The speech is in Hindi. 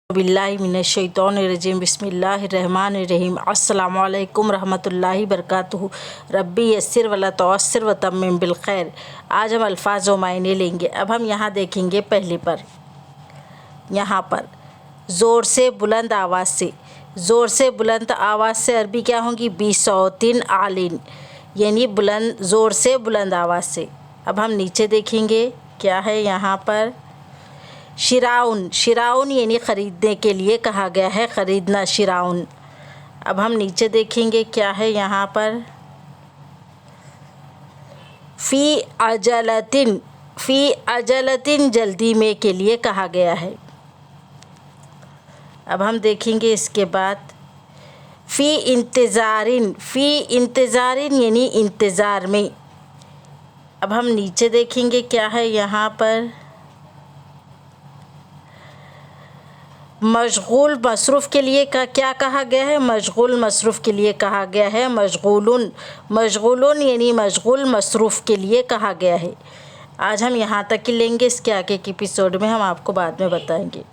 बिल्लाहि मिनश्शैतानिर्रजीम बिस्मिल्लाहिर्रहमानिर्रहीम अस्सलामु अलैकुम रहमतुल्लाहि बरकातुहू रब्बी यस्सिर वला तुअस्सिर व तम्मिम बिल खैर। आज हम अल्फाज व मायने लेंगे। अब हम यहाँ देखेंगे पहले पर, यहाँ पर ज़ोर से बुलंद आवाज़ से। ज़ोर से बुलंद आवाज़ से अरबी क्या होगी? बिसौतिन आलिन, यानी बुलंद, ज़ोर से बुलंद आवाज़ से। अब हम नीचे देखेंगे क्या है यहाँ पर, शिराउन। शिराउन यानी ख़रीदने के लिए कहा गया है, ख़रीदना, शिराउन। अब हम नीचे देखेंगे क्या है यहाँ पर, फ़ी अजलतिन। फ़ी अजलतिन जल्दी में के लिए कहा गया है। अब हम देखेंगे इसके बाद फ़ी इंतज़ारिन। फ़ी इंतज़ारिन यानी इंतज़ार में। अब हम नीचे देखेंगे क्या है यहाँ पर, मशगूल मसरूफ़ के लिए क्या कहा गया है? मशगूल मसरूफ़ के लिए कहा गया है मशगूलुन। मशगूलुन यानी मशगूल मसरूफ़ के लिए कहा गया है। आज हम यहाँ तक ही लेंगे, इसके आगे के एपिसोड में हम आपको बाद में बताएंगे।